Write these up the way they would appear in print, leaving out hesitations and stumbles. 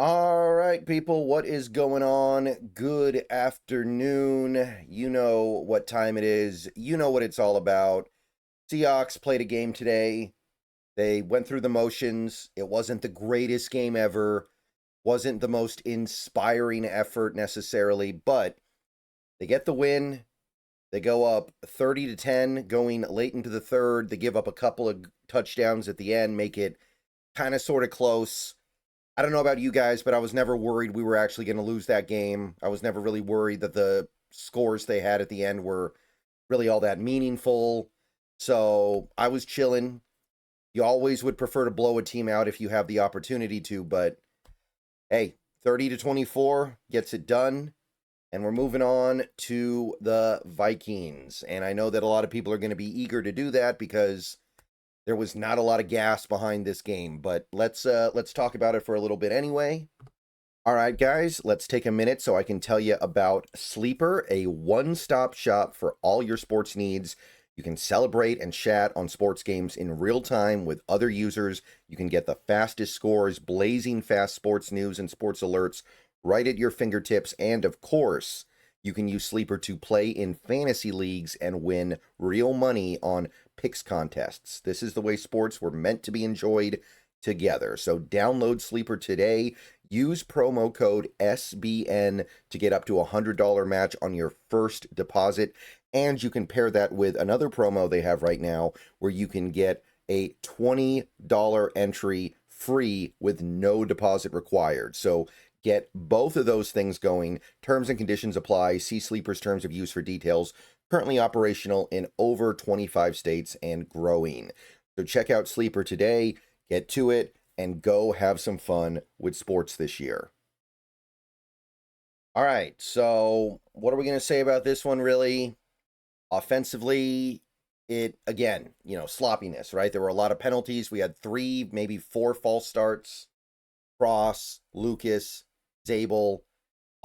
All right, people, what is going on? Good afternoon. You know what time it is. You know what it's all about. Seahawks played a game today. They went through the motions. It wasn't the greatest game ever, wasn't the most inspiring effort necessarily, but they get the win. They go up 30-10 going late into the third. They give up a couple of touchdowns at the end, make it kind of sort of close. I don't know about you guys, but I was never worried we were actually going to lose that game. I was never really worried that the scores they had at the end were really all that meaningful. So I was chilling. You always would prefer to blow a team out if you have the opportunity to, but hey, 30-24 gets it done. And we're moving on to the Vikings. And I know that a lot of people are going to be eager to do that because there was not a lot of gas behind this game, but let's talk about it for a little bit anyway. All right, guys, let's take a minute so I can tell you about Sleeper, a one-stop shop for all your sports needs. You can celebrate and chat on sports games in real time with other users. You can get the fastest scores, blazing fast sports news and sports alerts right at your fingertips. And of course, you can use Sleeper to play in fantasy leagues and win real money on picks contests. This is the way sports were meant to be enjoyed together. So download Sleeper today. Use promo code SBN to get up to a $100 match on your first deposit. And you can pair that with another promo they have right now where you can get a $20 entry free with no deposit required. So get both of those things going. Terms and conditions apply. See Sleeper's terms of use for details. Currently operational in over 25 states and growing. So check out Sleeper today, get to it, and go have some fun with sports this year. All right, so what are we going to say about this one, really? Offensively, it, again, sloppiness, right? There were a lot of penalties. We had 3, maybe 4 false starts. Cross, Lucas, Zabel.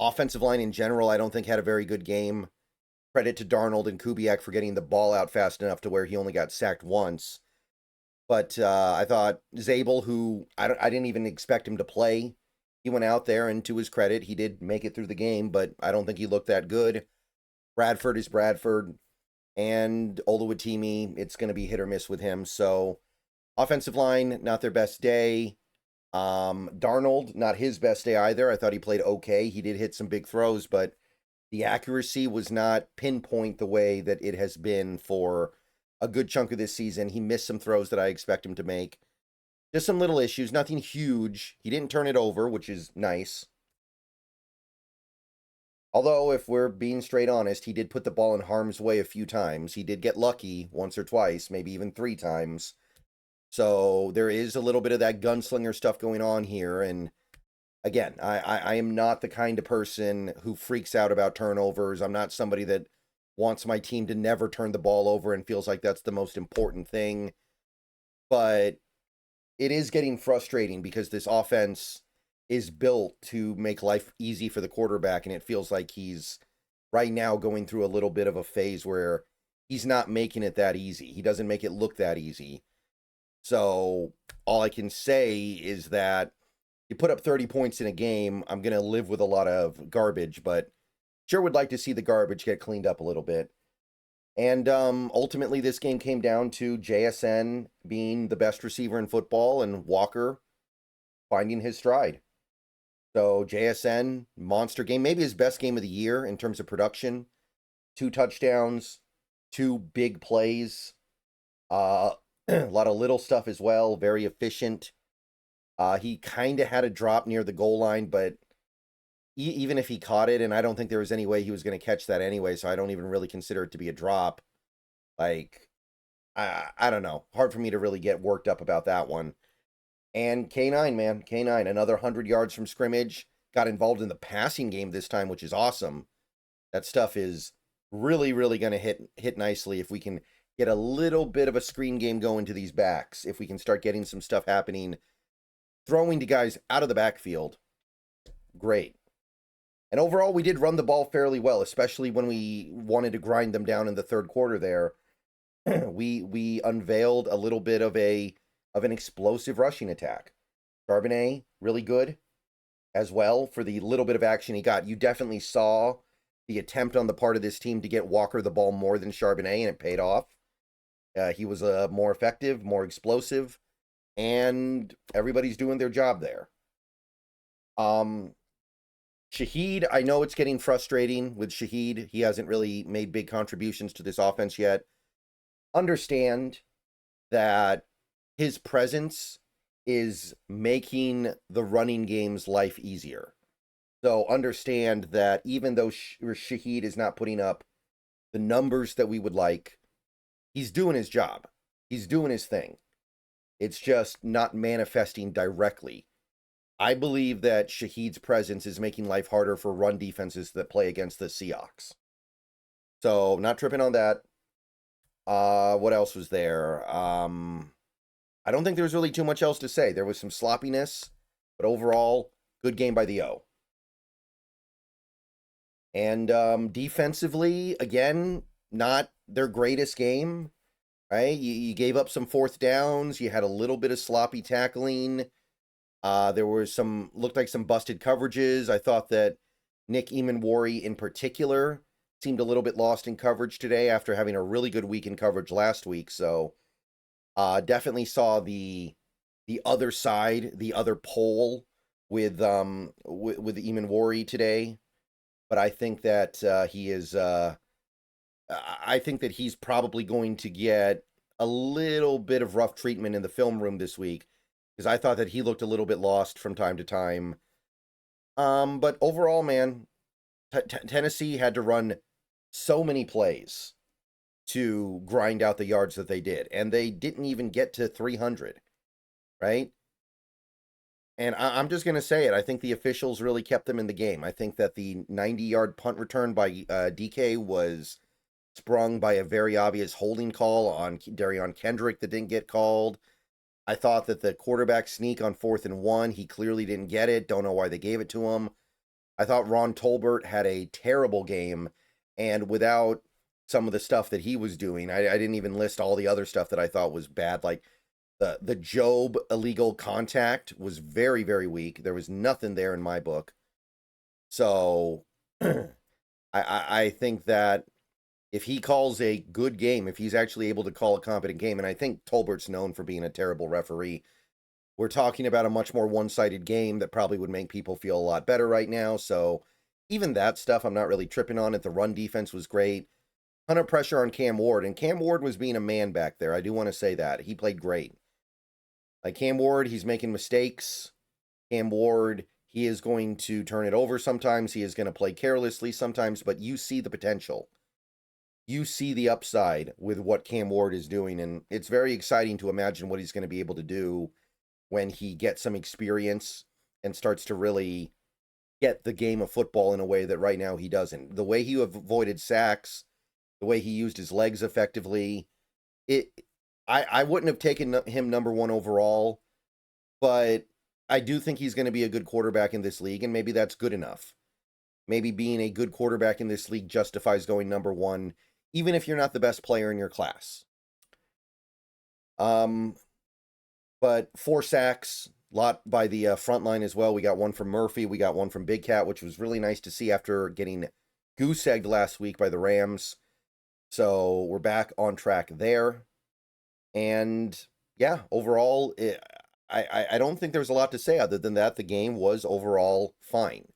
Offensive line in general, I don't think had a very good game. Credit to Darnold and Kubiak for getting the ball out fast enough to where he only got sacked once. But I thought Zabel, who I didn't even expect him to play, he went out there, and to his credit, he did make it through the game, but I don't think he looked that good. Bradford is Bradford, and Oluwatimi, it's going to be hit or miss with him. So offensive line, not their best day. Darnold, not his best day either. I thought he played okay. He did hit some big throws, but the accuracy was not pinpoint the way that it has been for a good chunk of this season. He missed some throws that I expect him to make. Just some little issues, nothing huge. He didn't turn it over, which is nice. Although, if we're being straight honest, he did put the ball in harm's way a few times. He did get lucky once or twice, maybe even 3 times. So there is a little bit of that gunslinger stuff going on here. And again, I am not the kind of person who freaks out about turnovers. I'm not somebody that wants my team to never turn the ball over and feels like that's the most important thing. But it is getting frustrating because this offense is built to make life easy for the quarterback, and it feels like he's right now going through a little bit of a phase where he's not making it that easy. He doesn't make it look that easy. So all I can say is that you put up 30 points in a game, I'm going to live with a lot of garbage, but sure would like to see the garbage get cleaned up a little bit. And ultimately, this game came down to JSN being the best receiver in football and Walker finding his stride. So JSN, monster game, maybe his best game of the year in terms of production. 2 touchdowns, 2 big plays, a lot of little stuff as well, very efficient. He kind of had a drop near the goal line, but even if he caught it, and I don't think there was any way he was going to catch that anyway, so I don't even really consider it to be a drop. Like, I don't know. Hard for me to really get worked up about that one. And K9, man. K9, another 100 yards from scrimmage. Got involved in the passing game this time, which is awesome. That stuff is really, really going to hit nicely if we can get a little bit of a screen game going to these backs. If we can start getting some stuff happening, throwing to guys out of the backfield. Great. And overall, we did run the ball fairly well, especially when we wanted to grind them down in the third quarter there. we unveiled a little bit of an explosive rushing attack. Charbonnet, really good. as well for the little bit of action he got. You definitely saw the attempt on the part of this team to get Walker the ball more than Charbonnet, and it paid off. He was more effective, more explosive, and everybody's doing their job there. Shaheed, I know it's getting frustrating with Shaheed. He hasn't really made big contributions to this offense yet. Understand that his presence is making the running game's life easier. So understand that even though Shaheed is not putting up the numbers that we would like, he's doing his job. He's doing his thing. It's just not manifesting directly. I believe that Shaheed's presence is making life harder for run defenses that play against the Seahawks. So, not tripping on that. What else was there? I don't think there's really too much else to say. There was some sloppiness, but overall, good game by the O. And defensively, again, not their greatest game, right? You gave up some fourth downs. You had a little bit of sloppy tackling. There were looked like some busted coverages. I thought that Nick Eamon-Warry in particular seemed a little bit lost in coverage today after having a really good week in coverage last week. So definitely saw the other side, the other pole with Eamon-Warry today. But I think that he is. I think that he's probably going to get a little bit of rough treatment in the film room this week, because I thought that he looked a little bit lost from time to time. But overall, man, Tennessee had to run so many plays to grind out the yards that they did, and they didn't even get to 300, right? And I'm just going to say it. I think the officials really kept them in the game. I think that the 90-yard punt return by DK was sprung by a very obvious holding call on Darion Kendrick that didn't get called. I thought that the quarterback sneak on 4th and 1, he clearly didn't get it. Don't know why they gave it to him. I thought Ron Tolbert had a terrible game, and without some of the stuff that he was doing, I didn't even list all the other stuff that I thought was bad. Like the Job illegal contact was very, very weak. There was nothing there in my book. So I think that if he calls a good game, if he's actually able to call a competent game, and I think Tolbert's known for being a terrible referee, we're talking about a much more one-sided game that probably would make people feel a lot better right now. So even that stuff, I'm not really tripping on it. The run defense was great. Ton of pressure on Cam Ward, and Cam Ward was being a man back there. I do want to say that. He played great. Like Cam Ward, he's making mistakes. Cam Ward, he is going to turn it over sometimes. He is going to play carelessly sometimes, but you see the potential. You see the upside with what Cam Ward is doing, and it's very exciting to imagine what he's going to be able to do when he gets some experience and starts to really get the game of football in a way that right now he doesn't. The way he avoided sacks, the way he used his legs effectively, I wouldn't have taken him number 1 overall, but I do think he's going to be a good quarterback in this league, and maybe that's good enough. Maybe being a good quarterback in this league justifies going number 1, even if you're not the best player in your class. But 4 sacks, a lot by the front line as well. We got one from Murphy. We got one from Big Cat, which was really nice to see after getting goose-egged last week by the Rams. So we're back on track there. And yeah, overall, I don't think there's a lot to say other than that the game was overall fine.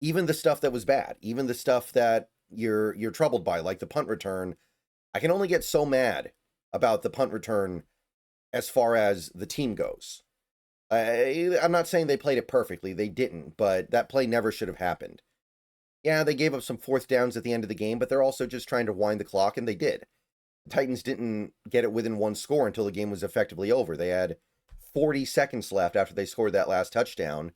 Even the stuff that was bad, even the stuff that you're troubled by, like the punt return, I can only get so mad about the punt return as far as the team goes. I'm not saying they played it perfectly. They didn't, but that play never should have happened. Yeah, they gave up some 4th downs at the end of the game, but they're also just trying to wind the clock, and they did. The Titans didn't get it within 1 score until the game was effectively over. They had 40 seconds left after they scored that last touchdown.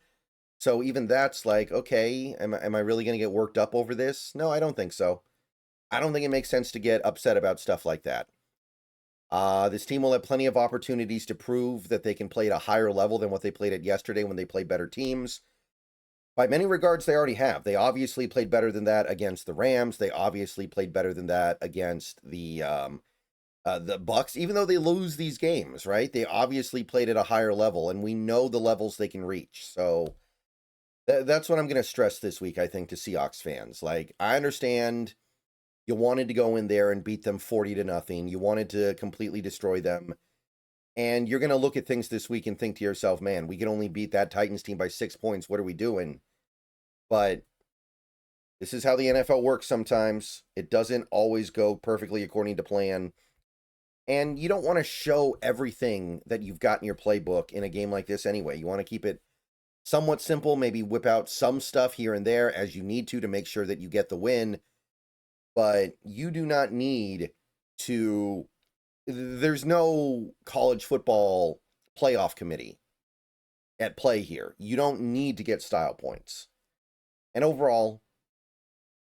So even that's like, okay, am I really going to get worked up over this? No, I don't think so. I don't think it makes sense to get upset about stuff like that. This team will have plenty of opportunities to prove that they can play at a higher level than what they played at yesterday when they played better teams. By many regards, they already have. They obviously played better than that against the Rams. They obviously played better than that against the The Bucks, even though they lose these games, right? They obviously played at a higher level, and we know the levels they can reach. So that's what I'm going to stress this week, I think, to Seahawks fans. Like, I understand you wanted to go in there and beat them 40-0. You wanted to completely destroy them. And you're going to look at things this week and think to yourself, man, we can only beat that Titans team by 6 points. What are we doing? But this is how the NFL works sometimes. It doesn't always go perfectly according to plan. And you don't want to show everything that you've got in your playbook in a game like this anyway. You want to keep it somewhat simple, maybe whip out some stuff here and there as you need to make sure that you get the win. But you do not need to... There's no college football playoff committee at play here. You don't need to get style points. And overall,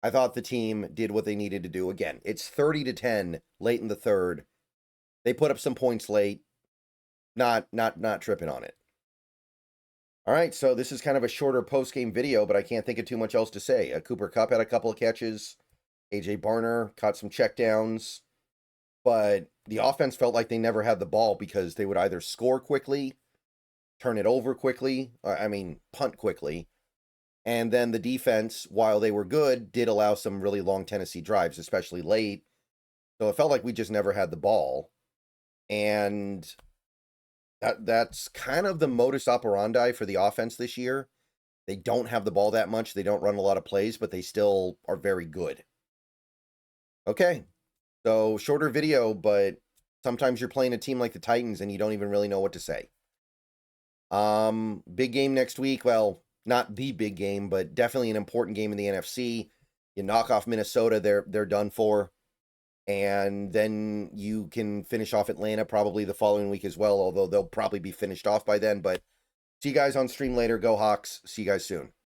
I thought the team did what they needed to do. Again, it's 30-10 late in the third. They put up some points late. Not tripping on it. All right, so this is kind of a shorter post-game video, but I can't think of too much else to say. Cooper Kupp had a couple of catches. AJ Barner caught some checkdowns. But the offense felt like they never had the ball because they would either score quickly, turn it over quickly, punt quickly. And then the defense, while they were good, did allow some really long Tennessee drives, especially late. So it felt like we just never had the ball. And that's kind of the modus operandi for the offense this year. They don't have the ball that much. They don't run a lot of plays, but they still are very good. Okay. So, shorter video, but sometimes you're playing a team like the Titans and you don't even really know what to say. Big game next week. Well, not the big game, but definitely an important game in the NFC. You knock off Minnesota, they're done for. And then you can finish off Atlanta probably the following week as well, although they'll probably be finished off by then. But see you guys on stream later. Go Hawks. See you guys soon.